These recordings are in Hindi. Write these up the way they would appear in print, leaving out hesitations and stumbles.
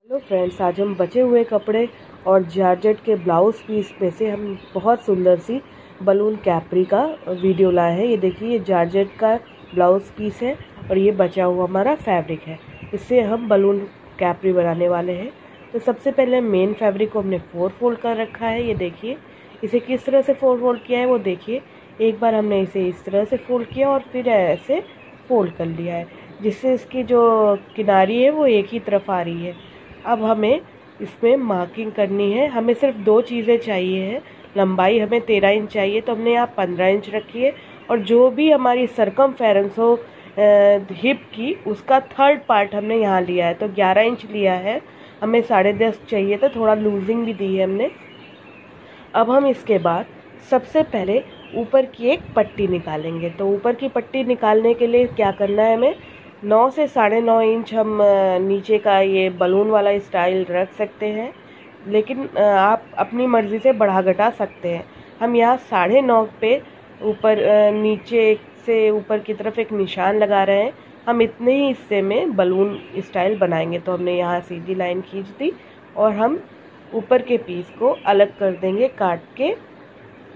हेलो फ्रेंड्स, आज हम बचे हुए कपड़े और जॉर्जेट के ब्लाउज पीस में से हम बहुत सुंदर सी बलून कैप्री का वीडियो लाए हैं। ये देखिए, ये जॉर्जेट का ब्लाउज पीस है और ये बचा हुआ हमारा फैब्रिक है। इससे हम बलून कैप्री बनाने वाले हैं। तो सबसे पहले मेन फैब्रिक को हमने 4 फोल्ड कर रखा है। ये देखिए, इसे किस तरह से 4 फोल्ड किया है वो देखिए। एक बार हमने इसे इस तरह से फोल्ड किया और फिर ऐसे फोल्ड कर लिया है, जिससे इसकी जो किनारी है वो एक ही तरफ आ रही है। अब हमें इसमें मार्किंग करनी है। हमें सिर्फ 2 चीज़ें चाहिए है। लंबाई हमें 13 इंच चाहिए, तो हमने यहाँ 15 इंच रखी है। और जो भी हमारी सरकमफेरेंस हो हिप की, उसका 3rd पार्ट हमने यहाँ लिया है, तो 11 इंच लिया है। हमें 10.5 चाहिए था, थोड़ा लूजिंग भी दी है हमने। अब हम इसके बाद सबसे पहले ऊपर की एक पट्टी निकालेंगे। तो ऊपर की पट्टी निकालने के लिए क्या करना है, हमें 9 से 9.5 इंच हम नीचे का ये बलून वाला स्टाइल रख सकते हैं, लेकिन आप अपनी मर्ज़ी से बढ़ा घटा सकते हैं। हम यहाँ 9.5 पे ऊपर नीचे से ऊपर की तरफ एक निशान लगा रहे हैं। हम इतने ही हिस्से में बलून स्टाइल बनाएंगे। तो हमने यहाँ सीधी लाइन खींच दी और हम ऊपर के पीस को अलग कर देंगे काट के।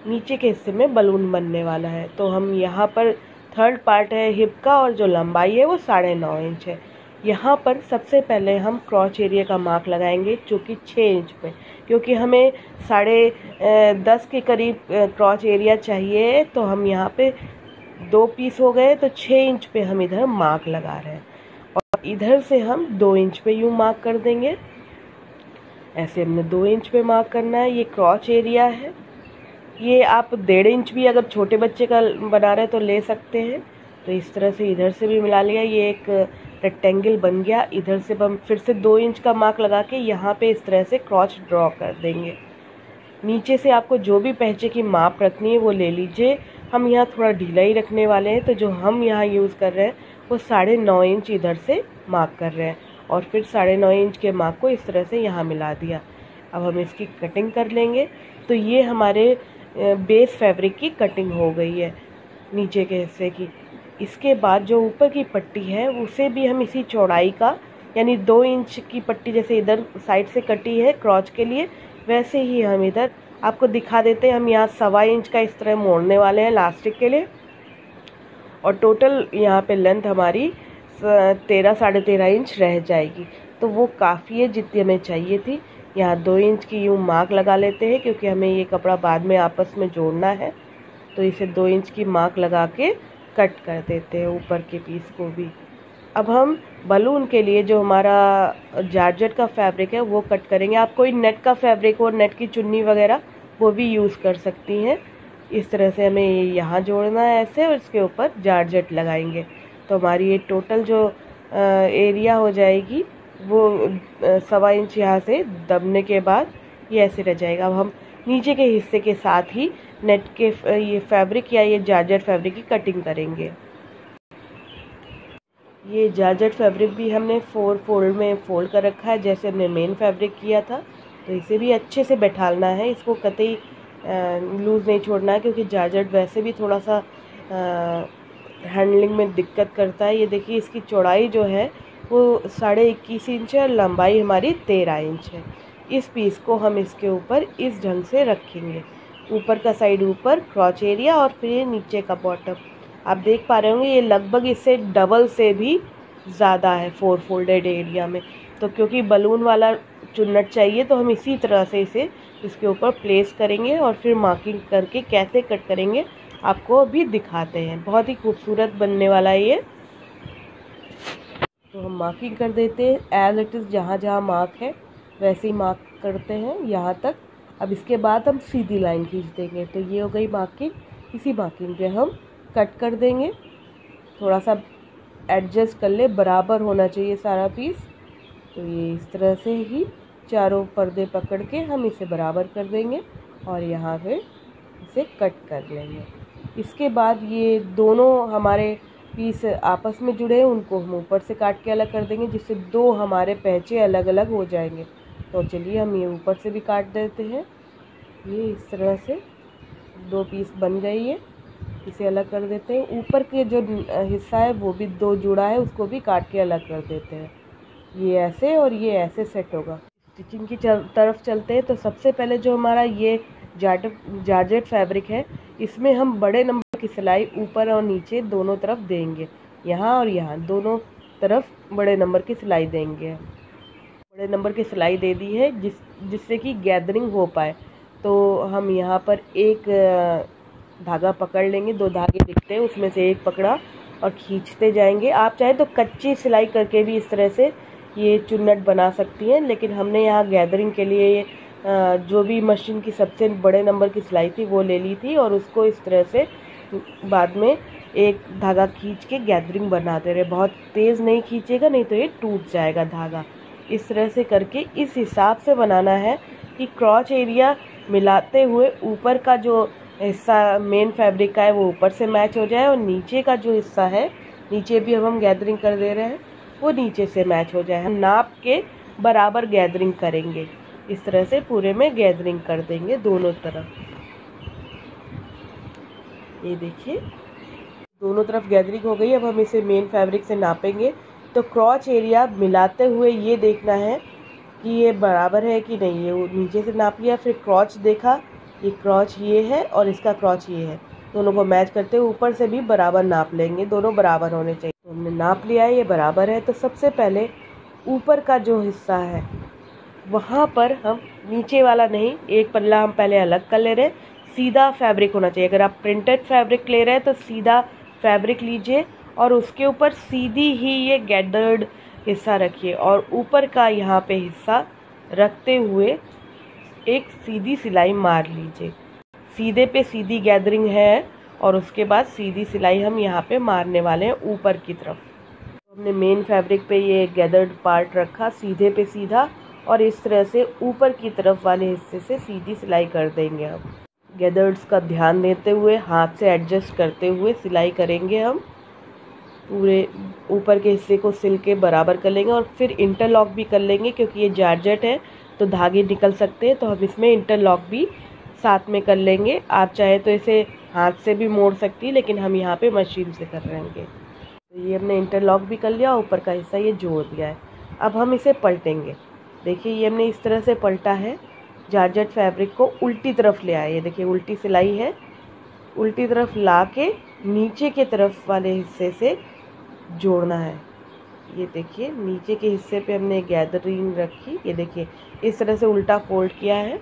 नीचे के हिस्से में बलून बनने वाला है। तो हम यहाँ पर 3rd पार्ट है हिप का, और जो लंबाई है वो 9.5 इंच है। यहाँ पर सबसे पहले हम क्रॉच एरिया का मार्क लगाएंगे, जो कि 6 इंच पे, क्योंकि हमें 10.5 के करीब क्रॉच एरिया चाहिए। तो हम यहाँ पे 2 पीस हो गए, तो 6 इंच पे हम इधर मार्क लगा रहे हैं। और इधर से हम 2 इंच पे यूँ मार्क कर देंगे। ऐसे हमने 2 इंच पे मार्क करना है। ये क्रॉच एरिया है। ये आप 1.5 इंच भी अगर छोटे बच्चे का बना रहे तो ले सकते हैं। तो इस तरह से इधर से भी मिला लिया, ये एक रेक्टेंगल बन गया। इधर से हम फिर से 2 इंच का मार्क लगा के यहाँ पे इस तरह से क्रॉच ड्रॉ कर देंगे। नीचे से आपको जो भी पहचे की माप रखनी है वो ले लीजिए। हम यहाँ थोड़ा ढीला ही रखने वाले हैं, तो जो हम यहाँ यूज़ कर रहे हैं वो 9.5 इंच इधर से मार्क कर रहे हैं, और फिर 9.5 इंच के मार्क को इस तरह से यहाँ मिला दिया। अब हम इसकी कटिंग कर लेंगे। तो ये हमारे बेस फैब्रिक की कटिंग हो गई है नीचे के हिस्से की। इसके बाद जो ऊपर की पट्टी है उसे भी हम इसी चौड़ाई का, यानी 2 इंच की पट्टी जैसे इधर साइड से कटी है क्रॉच के लिए, वैसे ही हम इधर आपको दिखा देते हैं। हम यहाँ 1.25 इंच का इस तरह मोड़ने वाले हैं लास्टिक के लिए। और टोटल यहाँ पे लेंथ हमारी 13-13.5 इंच रह जाएगी। तो वो काफ़ी है जितनी हमें चाहिए थी। यहाँ 2 इंच की यूँ मार्क लगा लेते हैं, क्योंकि हमें ये कपड़ा बाद में आपस में जोड़ना है। तो इसे 2 इंच की मार्क लगा के कट कर देते हैं ऊपर के पीस को भी। अब हम बलून के लिए जो हमारा जॉर्जेट का फैब्रिक है वो कट करेंगे। आप कोई नेट का फैब्रिक हो, नेट की चुन्नी वगैरह, वो भी यूज़ कर सकती हैं। इस तरह से हमें यहाँ जोड़ना है ऐसे, और इसके ऊपर जॉर्जेट लगाएंगे। तो हमारी ये टोटल जो एरिया हो जाएगी वो 1.25 इंच यहाँ से दबने के बाद ये ऐसे रह जाएगा। अब हम नीचे के हिस्से के साथ ही नेट के ये फैब्रिक या ये जॉर्जेट फैब्रिक की कटिंग करेंगे। ये जॉर्जेट फैब्रिक भी हमने 4 फोल्ड में फोल्ड कर रखा है, जैसे हमने मेन फैब्रिक किया था। तो इसे भी अच्छे से बैठालना है, इसको कतई लूज़ नहीं छोड़ना है, क्योंकि जॉर्जेट वैसे भी थोड़ा सा हैंडलिंग में दिक्कत करता है। ये देखिए, इसकी चौड़ाई जो है वो 21.5 इंच है और लंबाई हमारी 13 इंच है। इस पीस को हम इसके ऊपर इस ढंग से रखेंगे। ऊपर का साइड ऊपर क्रॉच एरिया, और फिर नीचे का बॉटम। आप देख पा रहे होंगे ये लगभग इससे डबल से भी ज़्यादा है 4 फोल्डेड एरिया में। तो क्योंकि बलून वाला चुन्नट चाहिए, तो हम इसी तरह से इसे इसके ऊपर प्लेस करेंगे और फिर मार्किंग करके कैसे कट करेंगे आपको अभी दिखाते हैं। बहुत ही खूबसूरत बनने वाला है ये। तो हम मार्किंग कर देते हैं एज इट इज़, जहाँ जहाँ मार्क है वैसे ही मार्क करते हैं यहाँ तक। अब इसके बाद हम सीधी लाइन खींच देंगे। तो ये हो गई मार्किंग। इसी मार्किंग पे हम कट कर देंगे। थोड़ा सा एडजस्ट कर ले, बराबर होना चाहिए सारा पीस। तो ये इस तरह से ही चारों पर्दे पकड़ के हम इसे बराबर कर देंगे और यहाँ पे इसे कट कर लेंगे। इसके बाद ये दोनों हमारे पीस आपस में जुड़े हैं, उनको हम ऊपर से काट के अलग कर देंगे, जिससे 2 हमारे पहचे अलग अलग हो जाएंगे। तो चलिए हम ये ऊपर से भी काट देते हैं। ये इस तरह से 2 पीस बन गई है। इसे अलग कर देते हैं। ऊपर के जो हिस्सा है वो भी 2 जुड़ा है, उसको भी काट के अलग कर देते हैं। ये ऐसे और ये ऐसे सेट होगा। स्टिचिंग की तरफ चलते हैं तो सबसे पहले जो हमारा ये जारजेट फैब्रिक है, इसमें हम बड़े नंबर की सिलाई ऊपर और नीचे दोनों तरफ देंगे। यहाँ और यहाँ दोनों तरफ बड़े नंबर की सिलाई देंगे। बड़े नंबर की सिलाई दे दी है जिससे कि गैदरिंग हो पाए। तो हम यहाँ पर एक धागा पकड़ लेंगे, 2 धागे दिखते हैं उसमें से एक पकड़ा और खींचते जाएंगे। आप चाहे तो कच्ची सिलाई करके भी इस तरह से ये चुन्नट बना सकती हैं, लेकिन हमने यहाँ गैदरिंग के लिए जो भी मशीन की सबसे बड़े नंबर की सिलाई थी वो ले ली थी और उसको इस तरह से बाद में एक धागा खींच के गैदरिंग बनाते रहे। बहुत तेज़ नहीं खींचेगा, नहीं तो ये टूट जाएगा धागा। इस तरह से करके इस हिसाब से बनाना है कि क्रॉच एरिया मिलाते हुए ऊपर का जो हिस्सा मेन फैब्रिक का है वो ऊपर से मैच हो जाए और नीचे का जो हिस्सा है, नीचे भी हम गैदरिंग कर दे रहे हैं, वो नीचे से मैच हो जाए। हम नाप के बराबर गैदरिंग करेंगे। इस तरह से पूरे में गैदरिंग कर देंगे दोनों तरफ। ये देखिए दोनों तरफ गैदरिंग हो गई। अब हम इसे मेन फैब्रिक से नापेंगे। तो क्रॉच एरिया मिलाते हुए ये देखना है कि ये बराबर है कि नहीं। ये नीचे से नाप लिया, फिर क्रॉच देखा, ये क्रॉच ये है और इसका क्रॉच ये है, दोनों को मैच करते हुए ऊपर से भी बराबर नाप लेंगे। दोनों बराबर होने चाहिए। तो हमने नाप लिया है, ये बराबर है। तो सबसे पहले ऊपर का जो हिस्सा है वहाँ पर हम नीचे वाला नहीं, एक पल्ला हम पहले अलग कर ले रहे हैं। सीधा फैब्रिक होना चाहिए। अगर आप प्रिंटेड फैब्रिक ले रहे हैं तो सीधा फैब्रिक लीजिए और उसके ऊपर सीधी ही ये गैदर्ड हिस्सा रखिए और ऊपर का यहाँ पे हिस्सा रखते हुए एक सीधी सिलाई मार लीजिए। सीधे पे सीधी गैदरिंग है और उसके बाद सीधी सिलाई हम यहाँ पे मारने वाले हैं ऊपर की तरफ। तो हमने मेन फैब्रिक पे ये गैदर्ड पार्ट रखा सीधे पे सीधा और इस तरह से ऊपर की तरफ वाले हिस्से से सीधी सिलाई कर देंगे। हम गैदर्ड्स का ध्यान देते हुए हाथ से एडजस्ट करते हुए सिलाई करेंगे। हम पूरे ऊपर के हिस्से को सिल के बराबर कर लेंगे और फिर इंटरलॉक भी कर लेंगे, क्योंकि ये जारजेट है तो धागे निकल सकते हैं। तो हम इसमें इंटरलॉक भी साथ में कर लेंगे। आप चाहे तो इसे हाथ से भी मोड़ सकती है, लेकिन हम यहाँ पे मशीन से कर रहेंगे। तो ये हमने इंटरलॉक भी कर लिया, ऊपर का हिस्सा ये जोड़ दिया है। अब हम इसे पलटेंगे। देखिए ये हमने इस तरह से पलटा है। जारजेट फैब्रिक को उल्टी तरफ ले आए। ये देखिए उल्टी सिलाई है। उल्टी तरफ ला के नीचे के तरफ वाले हिस्से से जोड़ना है। ये देखिए नीचे के हिस्से पे हमने गैदरिंग रखी। ये देखिए इस तरह से उल्टा फोल्ड किया है।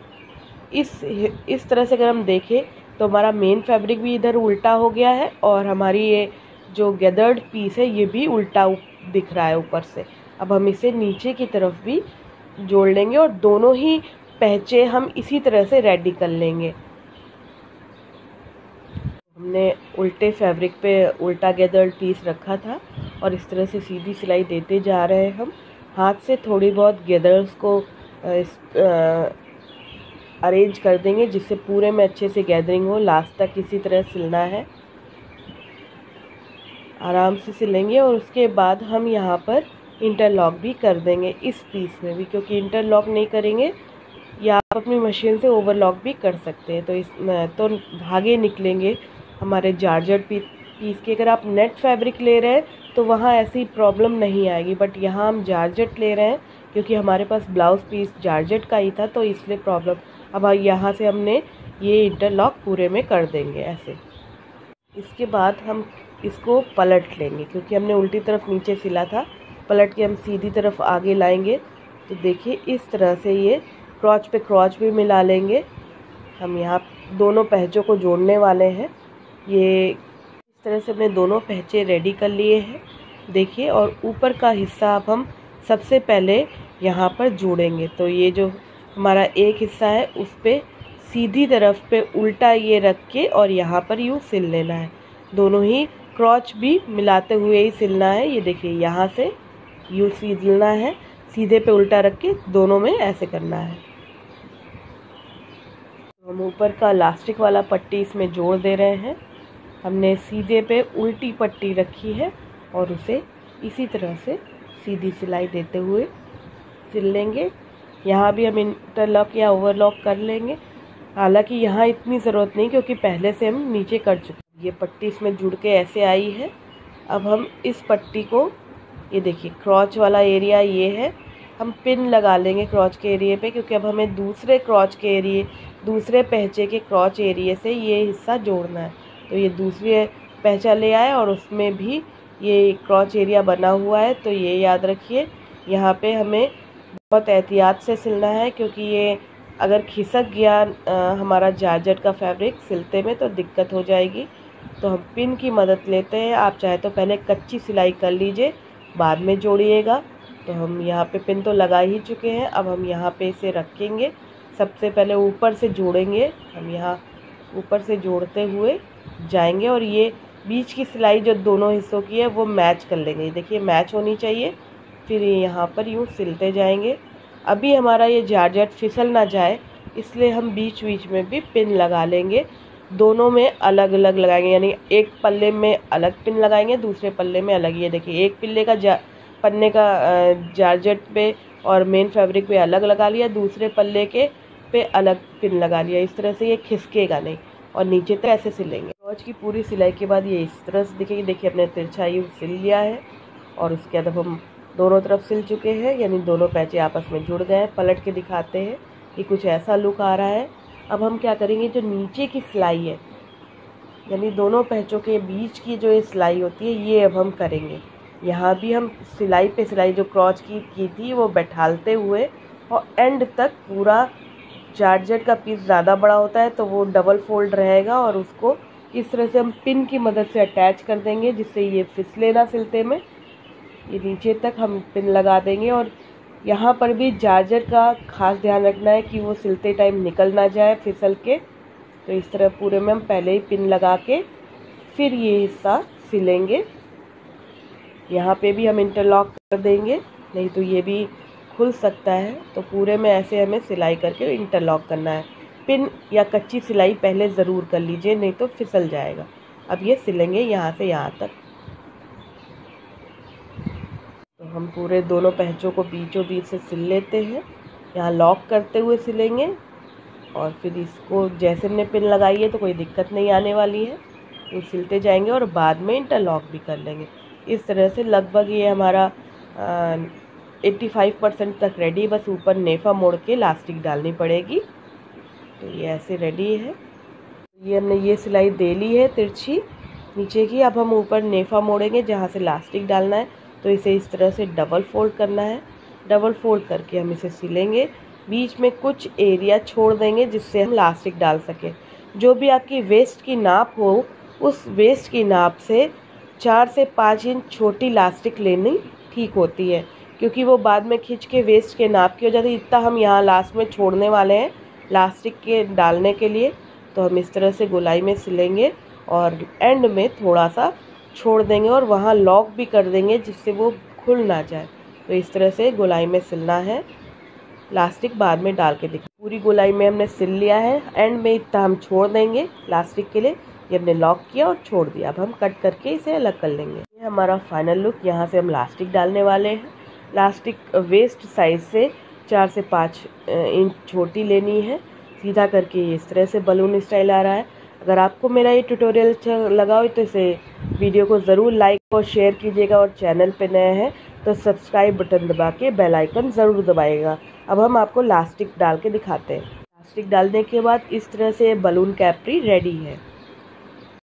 इस तरह से अगर हम देखें तो हमारा मेन फैब्रिक भी इधर उल्टा हो गया है और हमारी ये जो गैदर्ड पीस है ये भी उल्टा दिख रहा है ऊपर से। अब हम इसे नीचे की तरफ भी जोड़ लेंगे और दोनों ही पहचे हम इसी तरह से रेडी कर लेंगे। हमने उल्टे फैब्रिक पे उल्टा गैदर्ड पीस रखा था और इस तरह से सीधी सिलाई देते जा रहे हैं। हम हाथ से थोड़ी बहुत गैदर्स को अरेंज कर देंगे जिससे पूरे में अच्छे से गैदरिंग हो। लास्ट तक इसी तरह सिलना है, आराम से सिलेंगे और उसके बाद हम यहाँ पर इंटरलॉक भी कर देंगे इस पीस में भी, क्योंकि इंटरलॉक नहीं करेंगे या आप अपनी मशीन से ओवरलॉक भी कर सकते हैं। तो धागे निकलेंगे हमारे जारजेट पीस के। अगर आप नेट फैब्रिक ले रहे हैं तो वहाँ ऐसी प्रॉब्लम नहीं आएगी, बट यहाँ हम जारजेट ले रहे हैं क्योंकि हमारे पास ब्लाउज़ पीस जारजेट का ही था तो इसलिए प्रॉब्लम। अब यहाँ से हमने ये इंटरलॉक पूरे में कर देंगे ऐसे। इसके बाद हम इसको पलट लेंगे, क्योंकि हमने उल्टी तरफ नीचे सिला था। पलट के हम सीधी तरफ आगे लाएंगे तो देखिए इस तरह से ये क्रॉच पे क्रॉच भी मिला लेंगे। हम यहाँ दोनों पहचों को जोड़ने वाले हैं। ये इस तरह से हमने दोनों पहचे रेडी कर लिए हैं देखिए। और ऊपर का हिस्सा अब हम सबसे पहले यहाँ पर जोड़ेंगे। तो ये जो हमारा एक हिस्सा है उस पर सीधी तरफ पे उल्टा ये रख के और यहाँ पर यूँ सिल लेना है। दोनों ही क्रॉच भी मिलाते हुए ही सिलना है। ये देखिए यहाँ से यूँ सिलना है, सीधे पे उल्टा रख के दोनों में ऐसे करना है। हम ऊपर का इलास्टिक वाला पट्टी इसमें जोड़ दे रहे हैं। हमने सीधे पे उल्टी पट्टी रखी है और उसे इसी तरह से सीधी सिलाई देते हुए सिल लेंगे। यहाँ भी हम इंटरलॉक या ओवरलॉक कर लेंगे, हालांकि यहाँ इतनी ज़रूरत नहीं क्योंकि पहले से हम नीचे कर चुके। ये पट्टी इसमें जुड़ के ऐसे आई है। अब हम इस पट्टी को ये देखिए क्रॉच वाला एरिया ये है, हम पिन लगा लेंगे क्रॉच के एरिए पे, क्योंकि अब हमें दूसरे पहचे के क्रॉच एरिए से ये हिस्सा जोड़ना है। तो ये दूसरी पहचा ले आए और उसमें भी ये क्रॉच एरिया बना हुआ है। तो ये याद रखिए, यहाँ पे हमें बहुत एहतियात से सिलना है, क्योंकि ये अगर खिसक गया हमारा जॉर्जेट का फैब्रिक सिलते में तो दिक्कत हो जाएगी। तो हम पिन की मदद लेते हैं। आप चाहे तो पहले कच्ची सिलाई कर लीजिए, बाद में जोड़िएगा। तो हम यहाँ पे पिन तो लगा ही चुके हैं, अब हम यहाँ पे इसे रखेंगे। सबसे पहले ऊपर से जोड़ेंगे, हम यहाँ ऊपर से जोड़ते हुए जाएंगे और ये बीच की सिलाई जो दोनों हिस्सों की है वो मैच कर लेंगे। देखिए मैच होनी चाहिए, फिर यहाँ पर यूँ सिलते जाएंगे। अभी हमारा ये जॉर्जेट फिसल ना जाए, इसलिए हम बीच बीच में भी पिन लगा लेंगे। दोनों में अलग अलग लगाएंगे, यानी एक पल्ले में अलग पिन लगाएंगे, दूसरे पल्ले में अलग। ये देखिए एक पन्ने का जॉर्जेट पे और मेन फैब्रिक पे अलग लगा लिया, दूसरे पल्ले के पे अलग पिन लगा लिया। इस तरह से ये खिसकेगा नहीं और नीचे तक ऐसे सिलेंगे। क्रॉच की पूरी सिलाई के बाद ये इस तरह से दिखेगी। देखिए अपने तिरछाई सिल लिया है और उसके बाद हम दोनों तरफ सिल चुके हैं, यानी दोनों पैचे आपस में जुड़ गए हैं। पलट के दिखाते हैं कि कुछ ऐसा लुक आ रहा है। अब हम क्या करेंगे, जो नीचे की सिलाई है, यानी दोनों पैचों के बीच की जो ये सिलाई होती है, ये अब हम करेंगे। यहाँ भी हम सिलाई पे सिलाई जो क्रॉच की थी वो बैठालते हुए और एंड तक पूरा जॉर्जेट का पीस ज़्यादा बड़ा होता है तो वो डबल फोल्ड रहेगा और उसको इस तरह से हम पिन की मदद से अटैच कर देंगे, जिससे ये फिसले ना सिलते में। ये नीचे तक हम पिन लगा देंगे और यहाँ पर भी जॉर्जेट का खास ध्यान रखना है कि वो सिलते टाइम निकल ना जाए फिसल के। तो इस तरह पूरे में हम पहले ही पिन लगा के फिर ये हिस्सा सिलेंगे। यहाँ पे भी हम इंटरलॉक कर देंगे, नहीं तो ये भी खुल सकता है। तो पूरे में ऐसे हमें सिलाई करके इंटरलॉक करना है। पिन या कच्ची सिलाई पहले ज़रूर कर लीजिए, नहीं तो फिसल जाएगा। अब ये सिलेंगे यहाँ से यहाँ तक। तो हम पूरे दोनों पहचों को बीचों बीच से सिल लेते हैं। यहाँ लॉक करते हुए सिलेंगे और फिर इसको जैसे हमने पिन लगाई है तो कोई दिक्कत नहीं आने वाली है। ये सिलते जाएंगे और बाद में इंटरलॉक भी कर लेंगे। इस तरह से लगभग ये हमारा 85% तक रेडी। बस ऊपर नेफा मोड़ के इलास्टिक डालनी पड़ेगी। तो ये ऐसे रेडी है। ये हमने ये सिलाई दे ली है तिरछी नीचे की। अब हम ऊपर नेफा मोड़ेंगे जहाँ से इलास्टिक डालना है। तो इसे इस तरह से डबल फोल्ड करना है। डबल फोल्ड करके हम इसे सिलेंगे। बीच में कुछ एरिया छोड़ देंगे जिससे हम इलास्टिक डाल सकें। जो भी आपकी वेस्ट की नाप हो, उस वेस्ट की नाप से 4 से 5 इंच छोटी इलास्टिक लेनी ठीक होती है, क्योंकि वो बाद में खींच के वेस्ट के नाप की हो जाती है। इतना हम यहाँ लास्ट में छोड़ने वाले हैं इलास्टिक के डालने के लिए। तो हम इस तरह से गोलाई में सिलेंगे और एंड में थोड़ा सा छोड़ देंगे और वहाँ लॉक भी कर देंगे जिससे वो खुल ना जाए। तो इस तरह से गोलाई में सिलना है। इलास्टिक बाद में डाल के दिखा। पूरी गोलाई में हमने सिल लिया है। एंड में इतना हम छोड़ देंगे इलास्टिक के लिए। ये हमने लॉक किया और छोड़ दिया। अब हम कट करके इसे अलग कर लेंगे। ये हमारा फाइनल लुक। यहाँ से हम इलास्टिक डालने वाले हैं। इलास्टिक वेस्ट साइज से 4 से 5 इंच छोटी लेनी है। सीधा करके इस तरह से बलून स्टाइल आ रहा है। अगर आपको मेरा ये ट्यूटोरियल अच्छा लगा हो तो इसे वीडियो को ज़रूर लाइक और शेयर कीजिएगा, और चैनल पे नए हैं तो सब्सक्राइब बटन दबा के बेल आइकन ज़रूर दबाइएगा। अब हम आपको इलास्टिक डाल के दिखाते हैं। इलास्टिक डालने के बाद इस तरह से बलून कैप्री रेडी है।